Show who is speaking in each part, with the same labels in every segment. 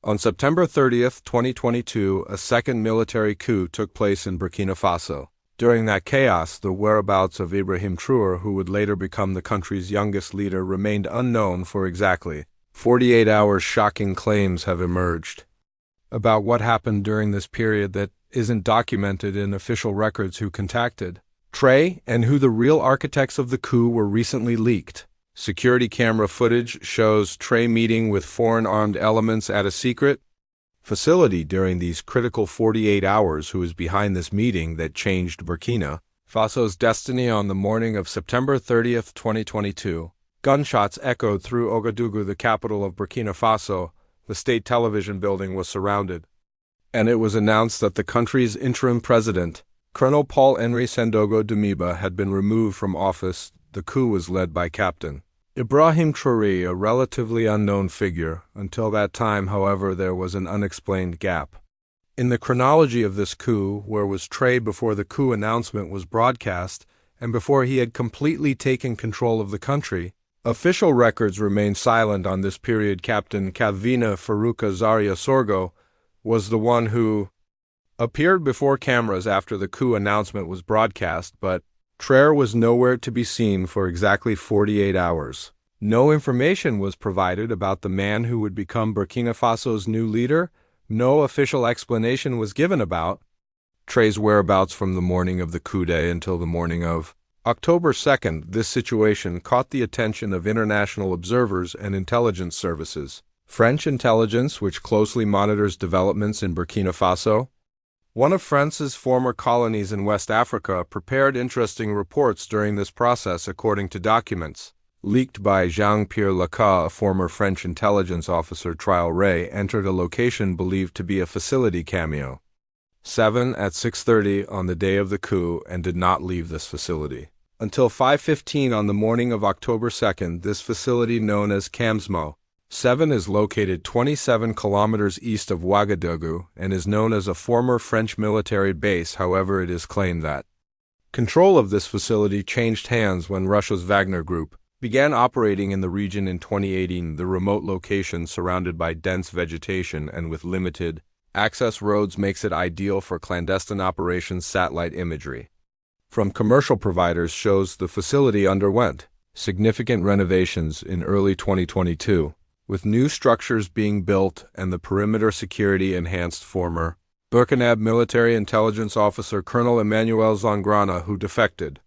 Speaker 1: On September 30th, 2022, a second military coup took place in Burkina Faso. During that chaos, the whereabouts of Ibrahim Traoré, who would later become the country's youngest leader, remained unknown for exactly 48 hours. Shocking claims have emerged about what happened during this period that isn't documented in official records. Who contacted Traoré and who the real architects of the coup were recently leaked. Security camera footage shows Traoré meeting with foreign armed elements at a secret facility during these critical 48 hours. Who is behind this meeting that changed Burkina Faso's destiny? On the morning of September 30th, 2022, gunshots echoed through Ouagadougou, the capital of Burkina Faso. The state television building was surrounded, and it was announced that the country's interim president, Colonel Paul-Henri Sandaogo Damiba, had been removed from office. The coup was led by Captain Ibrahim Traoré, a relatively unknown figure. Until that time, however, there was an unexplained gap in the chronology of this coup. Where was Traoré before the coup announcement was broadcast and before he had completely taken control of the country? Official records remain silent on this period. Captain Kavina Farouka Zaria Sorgo was the one who appeared before cameras after the coup announcement was broadcast, but Traoré was nowhere to be seen for exactly 48 hours. No information was provided about the man who would become Burkina Faso's new leader. No official explanation was given about Traoré's whereabouts from the morning of the coup day until the morning of October 2nd. This situation caught the attention of international observers and intelligence services. French intelligence, which closely monitors developments in Burkina Faso, one of France's former colonies in West Africa, prepared interesting reports during this process. According to documents leaked by Jean-Pierre Lacaille, a former French intelligence officer, Traoré entered a location believed to be a facility cameo 7 at 6:30 on the day of the coup and did not leave this facility until 5:15 on the morning of October 2nd. This facility, known as Camsmo 7, is located 27 kilometers east of Ouagadougou and is known as a former French military base. However, it is claimed that control of this facility changed hands when Russia's Wagner Group began operating in the region in 2018. The remote location, surrounded by dense vegetation and with limited access roads, makes it ideal for clandestine operations. Satellite imagery from commercial providers shows the facility underwent significant renovations in early 2022. With new structures being built and the perimeter security enhanced. Former Burkina military intelligence officer Colonel Emmanuel Zongrana, who defected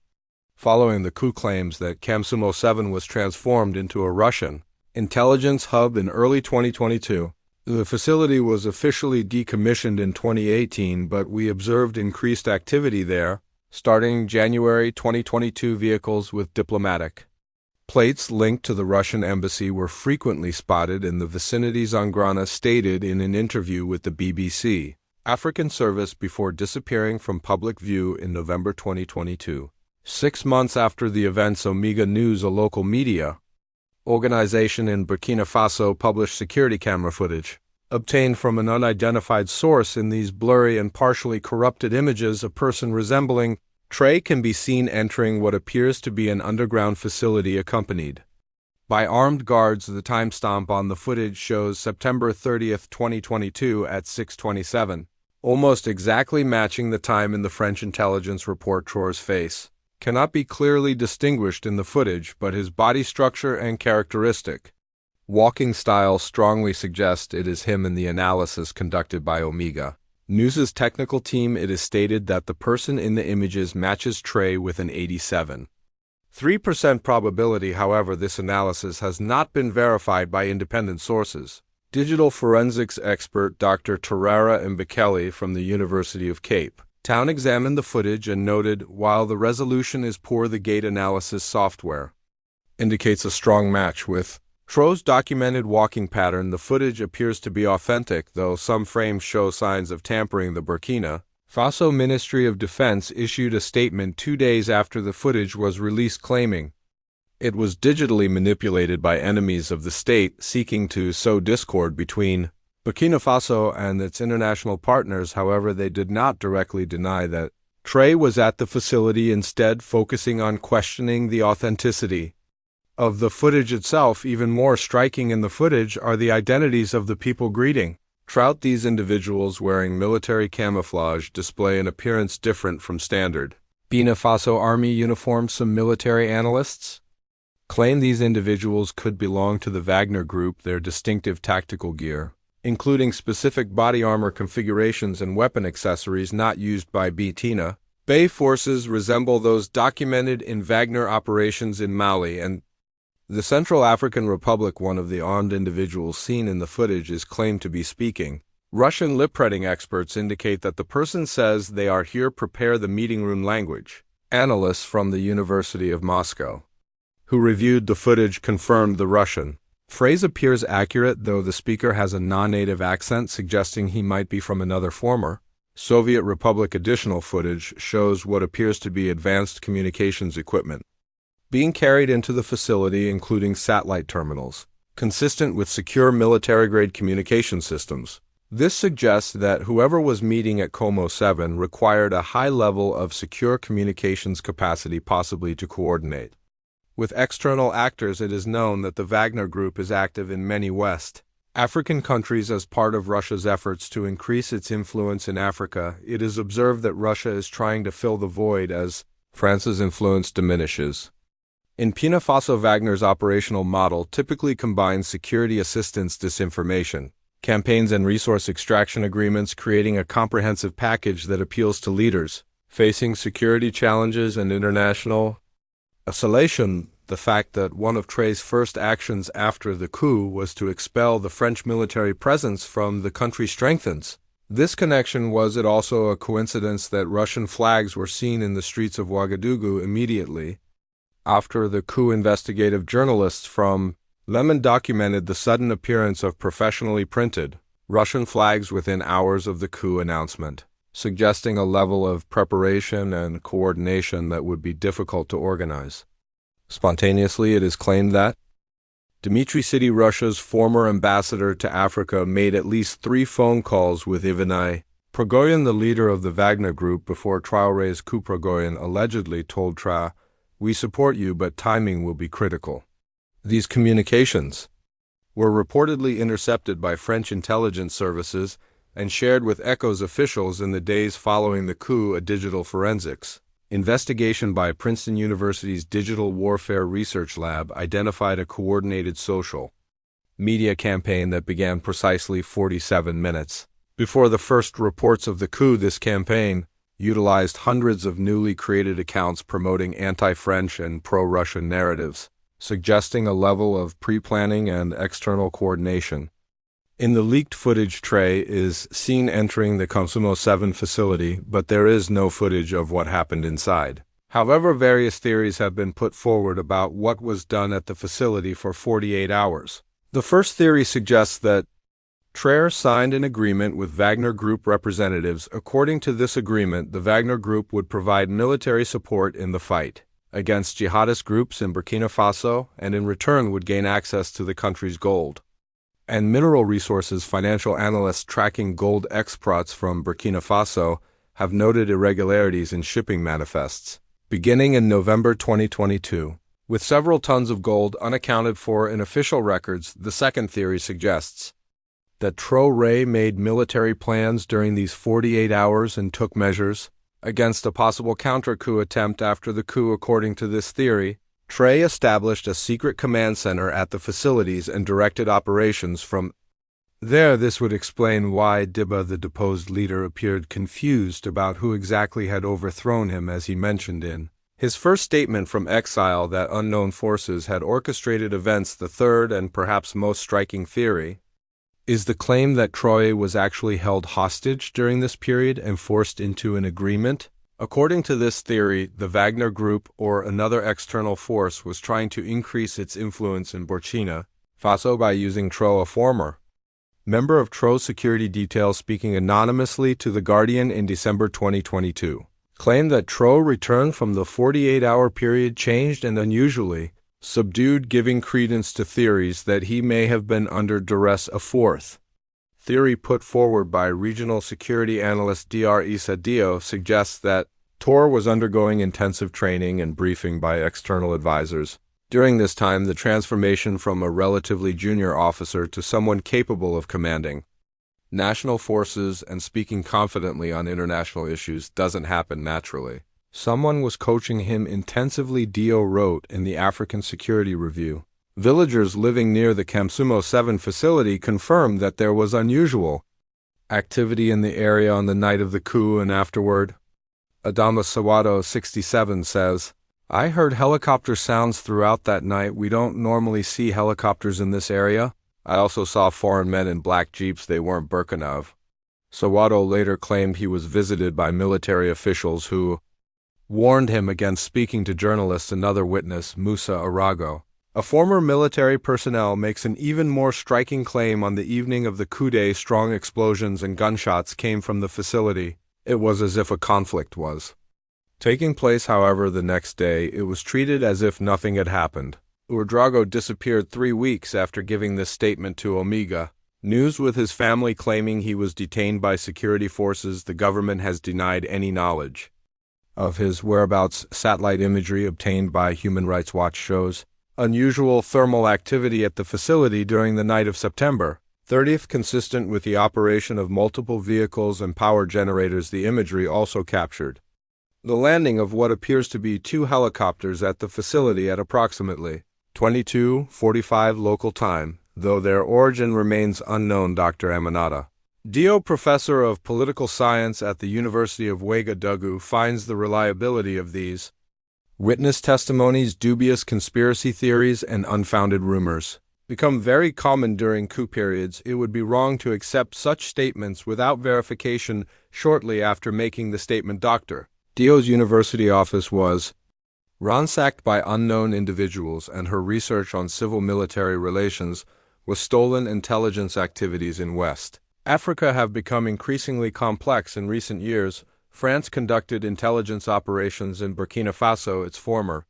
Speaker 1: following the coup, claims that Camsumo 7 was transformed into a Russian intelligence hub in early 2022. The facility was officially decommissioned in 2018, but we observed increased activity there starting January 2022. Vehicles with diplomatic plates linked to the Russian embassy were frequently spotted in the vicinity, Zongrana stated in an interview with the BBC African service before disappearing from public view in November 2022. 6 months after the events, Omega News, a local media organization in Burkina Faso, published security camera footage obtained from an unidentified source. In these blurry and partially corrupted images, a person resembling Traoré can be seen entering what appears to be an underground facility accompanied by armed guards. The timestamp on the footage shows September 30th, 2022 at 6:27, almost exactly matching the time in the French intelligence report. Traoré's face cannot be clearly distinguished in the footage, but his body structure and characteristic walking style strongly suggest it is him. In the analysis conducted by Omega News's technical team, it is stated that the person in the images matches Traoré with an 87.3% probability. However, this analysis has not been verified by independent sources. Digital forensics expert Dr. Tarara Mbekele from the University of Cape Town examined the footage and noted, while the resolution is poor, the gate analysis software indicates a strong match with Traoré's documented walking pattern. The footage appears to be authentic, though some frames show signs of tampering. The Burkina Faso Ministry of Defense issued a statement 2 days after the footage was released, claiming it was digitally manipulated by enemies of the state seeking to sow discord between Burkina Faso and its international partners. However, they did not directly deny that Traoré was at the facility, instead focusing on questioning the authenticity of the footage itself. Even more striking in the footage are the identities of the people greeting Trout these individuals wearing military camouflage display an appearance different from standard Burkina Faso army uniforms. Some military analysts claim these individuals could belong to the Wagner Group, their distinctive tactical gear, including specific body armor configurations and weapon accessories not used by Burkina Faso forces, resemble those documented in Wagner operations in Mali and the Central African Republic. One of the armed individuals seen in the footage is claimed to be speaking Russian. Lip-reading experts indicate that the person says they are here prepare the meeting room language. Analysts from the University of Moscow who reviewed the footage confirmed the Russian phrase appears accurate, though the speaker has a non-native accent suggesting he might be from another former Soviet republic. Additional footage shows what appears to be advanced communications equipment being carried into the facility, including satellite terminals, consistent with secure military-grade communication systems. This suggests that whoever was meeting at Como 7 required a high level of secure communications capacity, possibly to coordinate with external actors. It is known that the Wagner Group is active in many West African countries as part of Russia's efforts to increase its influence in Africa. It is observed that Russia is trying to fill the void as France's influence diminishes. In Burkina Faso, Wagner's operational model typically combines security assistance, disinformation campaigns, and resource extraction agreements, creating a comprehensive package that appeals to leaders facing security challenges and international isolation. The fact that one of Traoré's first actions after the coup was to expel the French military presence from the country strengthens this connection. Was it also a coincidence that Russian flags were seen in the streets of Ouagadougou immediately after the coup? Investigative journalists from Le Monde documented the sudden appearance of professionally printed Russian flags within hours of the coup announcement, suggesting a level of preparation and coordination that would be difficult to organize spontaneously. It is claimed that Dmitry City, Russia's former ambassador to Africa, made at least 3 phone calls with Ibrahim Traoré, the leader of the Wagner Group, before Traoré's coup. Traoré allegedly told Traoré, "We support you, but timing will be critical." These communications were reportedly intercepted by French intelligence services and shared with ECHO's officials in the days following the coup. A digital forensics investigation by Princeton University's Digital Warfare Research Lab identified a coordinated social media campaign that began precisely 47 minutes before the first reports of the coup. This campaign utilized hundreds of newly created accounts promoting anti-French and pro-Russian narratives, suggesting a level of pre-planning and external coordination. In the leaked footage, Traoré is seen entering the Como 7 facility, but there is no footage of what happened inside. However, various theories have been put forward about what was done at the facility for 48 hours. The first theory suggests that Traoré signed an agreement with Wagner Group representatives. According to this agreement, the Wagner Group would provide military support in the fight against jihadist groups in Burkina Faso, and in return would gain access to the country's gold and mineral resources. Financial analysts tracking gold exports from Burkina Faso have noted irregularities in shipping manifests beginning in November 2022, with several tons of gold unaccounted for in official records. The second theory suggests that Traoré made military plans during these 48 hours and took measures against a possible counter-coup attempt after the coup. According to this theory, Traoré established a secret command center at the facilities and directed operations from there. This would explain why Diba, the deposed leader, appeared confused about who exactly had overthrown him, as he mentioned in his first statement from exile that unknown forces had orchestrated events. The third and perhaps most striking theory is the claim that Traoré was actually held hostage during this period and forced into an agreement. According to this theory, the Wagner Group or another external force was trying to increase its influence in Burkina Faso by using Traoré. A former member of Traoré's security detail, speaking anonymously to The Guardian in December 2022, claimed that Traoré returned from the 48-hour period changed and unusually subdued, giving credence to theories that he may have been under duress. A fourth theory put forward by regional security analyst Dr. Issa Dio suggests that Traoré was undergoing intensive training and briefing by external advisors. During this time, the transformation from a relatively junior officer to someone capable of commanding National forces and speaking confidently on international issues doesn't happen naturally. Someone was coaching him intensively, Dio wrote in the African Security Review. Villagers living near the Kamsumo 7 facility confirmed that there was unusual activity in the area on the night of the coup and afterward. Adama Sawato 67 says, "I heard helicopter sounds throughout that night. We don't normally see helicopters in this area. I also saw foreign men in black jeeps. They weren't Burkina Faso." Sawato later claimed he was visited by military officials who warned him against speaking to journalists. Another witness, Musa Arago, a former military personnel, makes an even more striking claim. On the evening of the coup day, strong explosions and gunshots came from the facility. It was as if a conflict was taking place. However, the next day, it was treated as if nothing had happened. Ouedraogo disappeared 3 weeks after giving this statement to Omega News, with his family claiming he was detained by security forces. The government has denied any knowledge of his whereabouts. Satellite imagery obtained by Human Rights Watch shows unusual thermal activity at the facility during the night of September 30th, consistent with the operation of multiple vehicles and power generators. The imagery also captured the landing of what appears to be 2 helicopters at the facility at approximately 22:45 local time, though their origin remains unknown. Dr. Aminata Dio, professor of political science at the University of Ouagadougou, finds the reliability of these witness testimonies, dubious conspiracy theories, and unfounded rumors become very common during coup periods. It would be wrong to accept such statements without verification. Shortly after making the statement, Dr. Dio's university office was ransacked by unknown individuals, and her research on civil-military relations was stolen. Intelligence activities in West Africa have become increasingly complex in recent years. France conducted intelligence operations in Burkina Faso, its former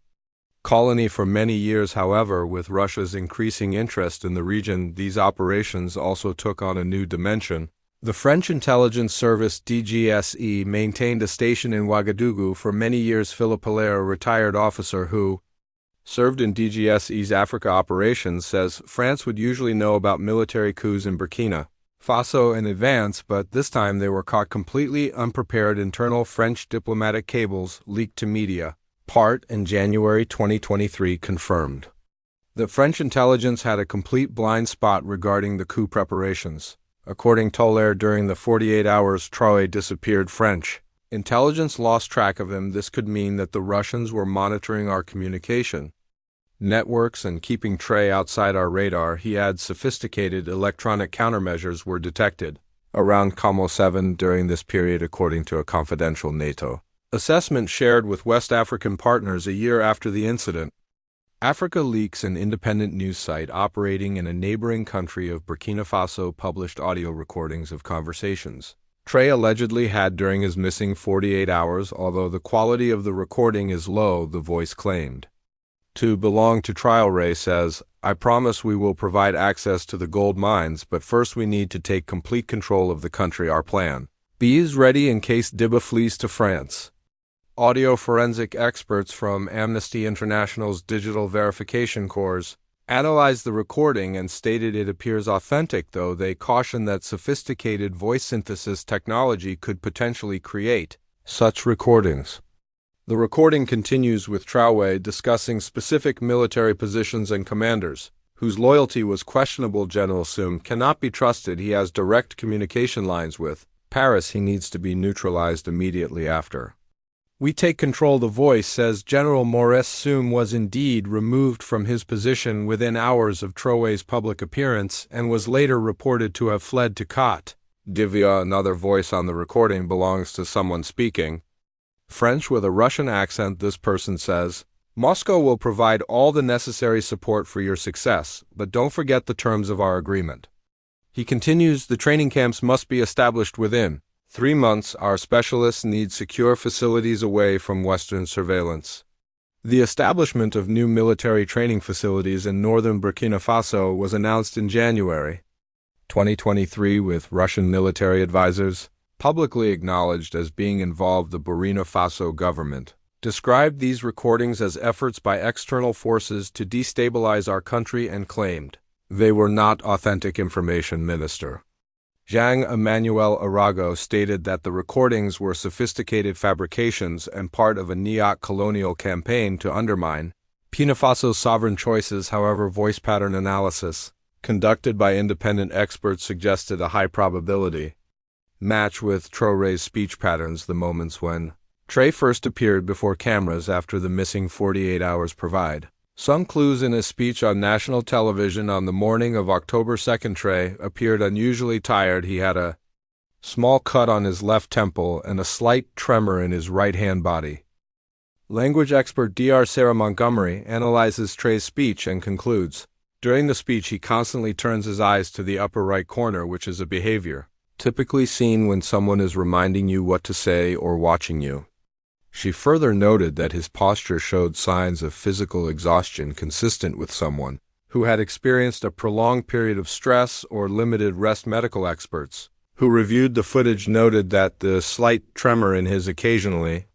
Speaker 1: colony, for many years. However, with Russia's increasing interest in the region, these operations also took on a new dimension. The French intelligence service DGSE maintained a station in Ouagadougou for many years. Philippe Hilaire, a retired officer who served in DGSE's Africa operations, says France would usually know about military coups in Burkina Faso in advance, but this time they were caught completely unprepared. Internal French diplomatic cables leaked to media part in January 2023 confirmed that French intelligence had a complete blind spot regarding the coup preparations. According to Hilaire, during the 48 hours Traoré disappeared, French intelligence lost track of him. This could mean that the Russians were monitoring our communication networks and keeping Traoré outside our radar. He adds sophisticated electronic countermeasures were detected around Como 7 during this period, according to a confidential NATO assessment shared with West African partners a year after the incident. Africa Leaks, an independent news site operating in a neighboring country of Burkina Faso, published audio recordings of conversations Traoré allegedly had during his missing 48 hours. Although the quality of the recording is low, the voice claimed to belong to Traoré says, "I promise we will provide access to the gold mines, but first we need to take complete control of the country. Our plan B is ready in case Diba flees to France." Audio forensic experts from Amnesty International's Digital Verification Corps analyzed the recording and stated it appears authentic, though they caution that sophisticated voice synthesis technology could potentially create such recordings. The recording continues with Traoré discussing specific military positions and commanders whose loyalty was questionable. General Soum cannot be trusted. He has direct communication lines with Paris. He needs to be neutralized immediately after we take control. The voice says General Maurice Soum was indeed removed from his position within hours of Traoré's public appearance and was later reported to have fled to Côte d'Ivoire. Another voice on the recording belongs to someone speaking French with a Russian accent. This person says, "Moscow will provide all the necessary support for your success, but don't forget the terms of our agreement." He continues, "The training camps must be established within 3 months. Our specialists need secure facilities away from Western surveillance." The establishment of new military training facilities in northern Burkina Faso was announced in January 2023 with Russian military advisors publicly acknowledged as being involved. The Burkina Faso government described these recordings as efforts by external forces to destabilize our country and claimed they were not authentic information. Minister Jean Emmanuel Arago stated that the recordings were sophisticated fabrications and part of a neo-colonial campaign to undermine Burkina Faso's sovereign choices. However, voice pattern analysis conducted by independent experts suggested a high probability match with Traoré's speech patterns, the moments when Traoré first appeared before cameras after the missing 48 hours provide some clues. In his speech on national television on the morning of October 2nd, Traoré appeared unusually tired. He had a small cut on his left temple and a slight tremor in his right-hand body. Language expert Dr. Sarah Montgomery analyzes Traoré's speech and concludes, during the speech he constantly turns his eyes to the upper right corner, which is a behavior typically seen when someone is reminding you what to say or watching you. She further noted that his posture showed signs of physical exhaustion consistent with someone who had experienced a prolonged period of stress or limited rest. Medical experts who reviewed the footage noted that the slight tremor in his occasionally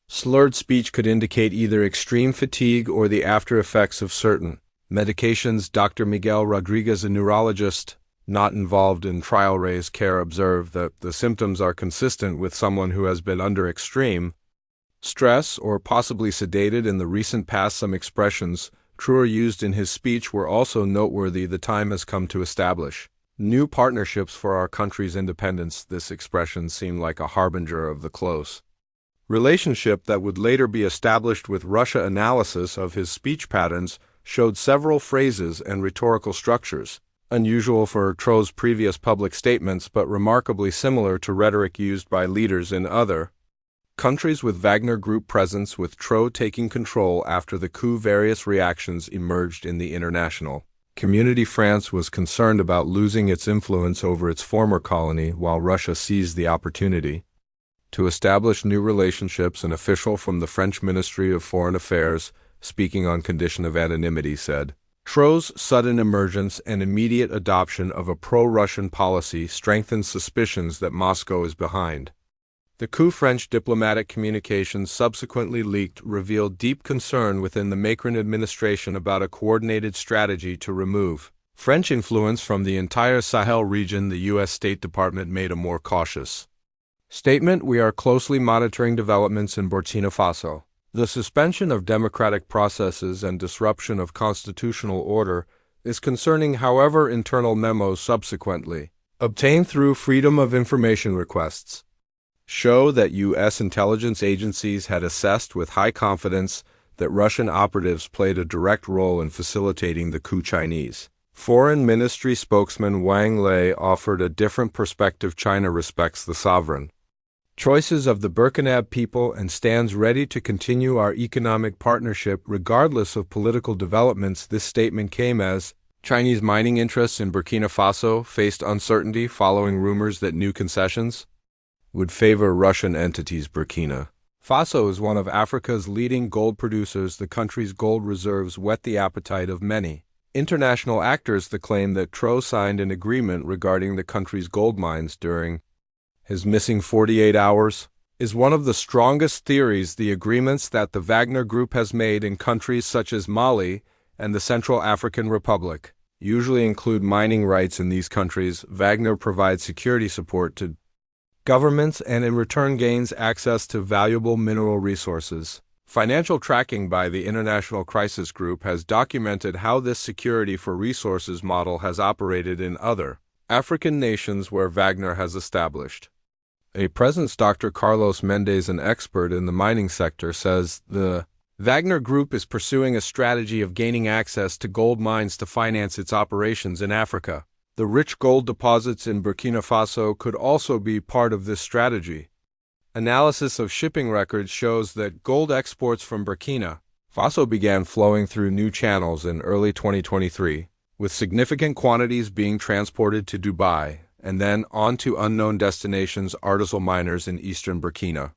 Speaker 1: slurred speech could indicate either extreme fatigue or the after effects of certain medications. Dr. Miguel Rodriguez, a neurologist not involved in Traoré's care, observed that the symptoms are consistent with someone who has been under extreme stress or possibly sedated in the recent past. Some expressions Traoré used in his speech were also noteworthy. The time has come to establish new partnerships for our country's independence. This expression seemed like a harbinger of the close relationship that would later be established with Russia. Analysis of his speech patterns showed several phrases and rhetorical structures unusual for Traoré's previous public statements but remarkably similar to rhetoric used by leaders in other countries with Wagner Group presence. With Traoré taking control after the coup, various reactions emerged in the international community. France was concerned about losing its influence over its former colony, while Russia seized the opportunity to establish new relationships. An official from the French Ministry of Foreign Affairs, speaking on condition of anonymity, said, Traoré's sudden emergence and immediate adoption of a pro-Russian policy strengthens suspicions that Moscow is behind the coup. French diplomatic communications subsequently leaked revealed deep concern within the Macron administration about a coordinated strategy to remove French influence from the entire Sahel region. The U.S. State Department made a more cautious statement. We are closely monitoring developments in Burkina Faso. The suspension of democratic processes and disruption of constitutional order is concerning. However, internal memos subsequently obtained through Freedom of Information requests show that U.S. intelligence agencies had assessed with high confidence that Russian operatives played a direct role in facilitating the coup. Chinese Foreign Ministry spokesman Wang Lei offered a different perspective. China respects the sovereign choices of the Burkina people and stands ready to continue our economic partnership regardless of political developments. This statement came as Chinese mining interests in Burkina Faso faced uncertainty following rumors that new concessions would favor Russian entities. Burkina Faso is one of Africa's leading gold producers. The country's gold reserves whet the appetite of many international actors. The claim that Traoré signed an agreement regarding the country's gold mines during his missing 48 hours is one of the strongest theories. The agreements that the Wagner Group has made in countries such as Mali and the Central African Republic usually include mining rights. In these countries, Wagner provides security support to governments and in return gains access to valuable mineral resources. Financial tracking by the International Crisis Group has documented how this security for resources model has operated in other African nations where Wagner has established a presence. Dr. Carlos Mendez, an expert in the mining sector, says the Wagner Group is pursuing a strategy of gaining access to gold mines to finance its operations in Africa. The rich gold deposits in Burkina Faso could also be part of this strategy. Analysis of shipping records shows that gold exports from Burkina Faso began flowing through new channels in early 2023, with significant quantities being transported to Dubai and then on to unknown destinations. Artisanal miners in eastern Burkina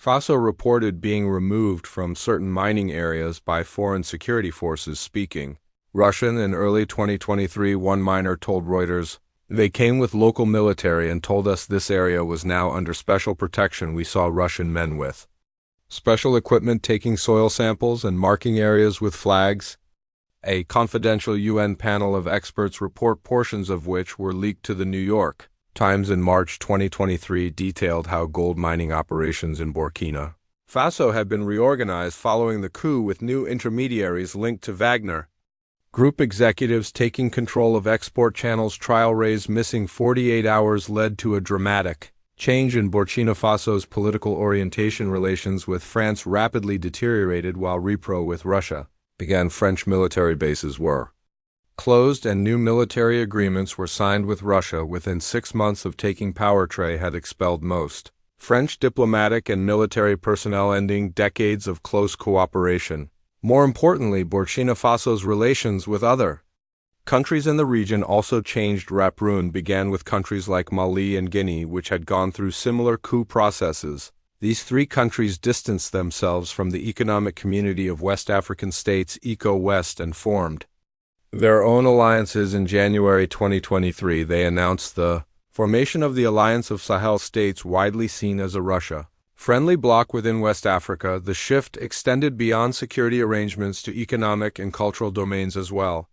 Speaker 1: Faso reported being removed from certain mining areas by foreign security forces speaking Russian. In early 2023, one miner told Reuters, "They came with local military and told us this area was now under special protection. We saw Russian men with special equipment taking soil samples and marking areas with flags." A confidential UN panel of experts report, portions of which were leaked to the New York Times in March 2023 detailed how gold mining operations in Burkina Faso had been reorganized following the coup, with new intermediaries linked to Wagner Group executives taking control of export channels. Traoré's missing 48 hours led to a dramatic change in Burkina Faso's political orientation. Relations with France rapidly deteriorated while repro with Russia began. French military bases were closed and new military agreements were signed with Russia within 6 months of taking power. Traoré had expelled most French diplomatic and military personnel, ending decades of close cooperation. More importantly, Burkina Faso's relations with other countries in the region also changed. Rapprochement began with countries like Mali and Guinea, which had gone through similar coup processes. These three countries distanced themselves from the Economic Community of West African States (ECO-West) and formed their own alliances. In January 2023, they announced the formation of the Alliance of Sahel States, widely seen as a Russia-friendly bloc within West Africa. The shift extended beyond security arrangements to economic and cultural domains as well.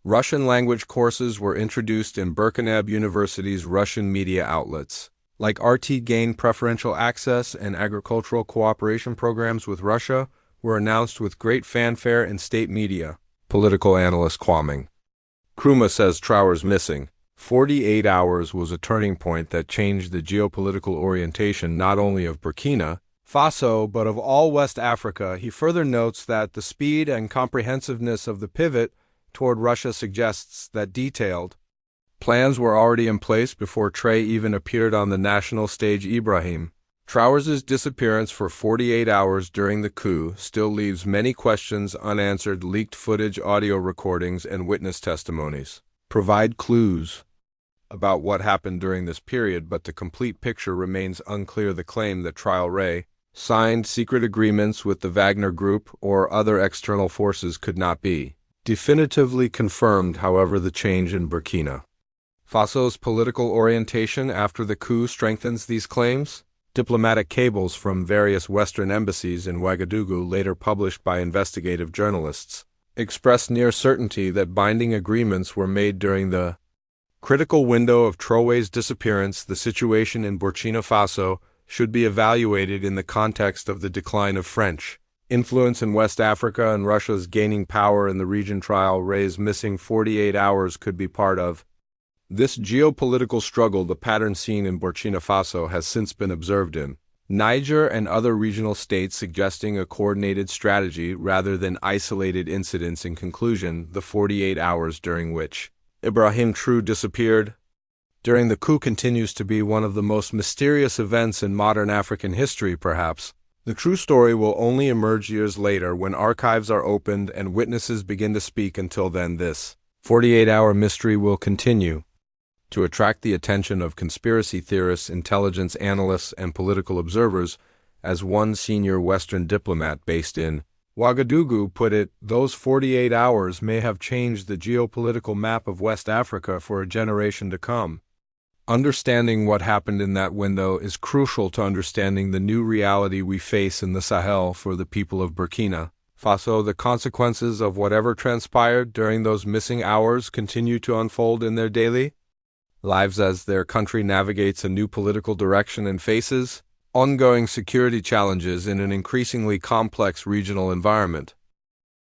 Speaker 1: Russian language courses were introduced in Burkina University's Russian media outlets, like RT, gained preferential access, and agricultural cooperation programs with Russia were announced with great fanfare in state media. Political analyst Kwame Nkrumah says Traoré's missing 48 hours was a turning point that changed the geopolitical orientation not only of Burkina Faso but of all West Africa. He further notes that the speed and comprehensiveness of the pivot toward Russia suggests that detailed plans were already in place before Traoré even appeared on the national stage. Ibrahim Traoré's disappearance for 48 hours during the coup still leaves many questions unanswered. Leaked footage, audio recordings, and witness testimonies provide clues about what happened during this period, but the complete picture remains unclear. The claim that Traoré signed secret agreements with the Wagner Group or other external forces could not be definitively confirmed. However, the change in Burkina Faso's political orientation after the coup strengthens these claims. Diplomatic cables from various Western embassies in Ouagadougou, later published by investigative journalists, expressed near certainty that binding agreements were made during the critical window of Traoré's disappearance. The situation in Burkina Faso should be evaluated in the context of the decline of French influence in West Africa and Russia's gaining power in the region. Traoré's missing 48 hours could be part of this geopolitical struggle. The pattern seen in Burkina Faso has since been observed in Niger and other regional states, suggesting a coordinated strategy rather than isolated incidents. In conclusion, the 48 hours during which Ibrahim Traoré disappeared during the coup continues to be one of the most mysterious events in modern African history. Perhaps the true story will only emerge years later when archives are opened and witnesses begin to speak. Until then, this 48-hour mystery will continue to attract the attention of conspiracy theorists, intelligence analysts, and political observers. As one senior Western diplomat based in Ouagadougou put it, those 48 hours may have changed the geopolitical map of West Africa for a generation to come. Understanding what happened in that window is crucial to understanding the new reality we face in the Sahel. For the people of Burkina Faso, the consequences of whatever transpired during those missing hours continue to unfold in their daily lives as their country navigates a new political direction and faces ongoing security challenges in an increasingly complex regional environment.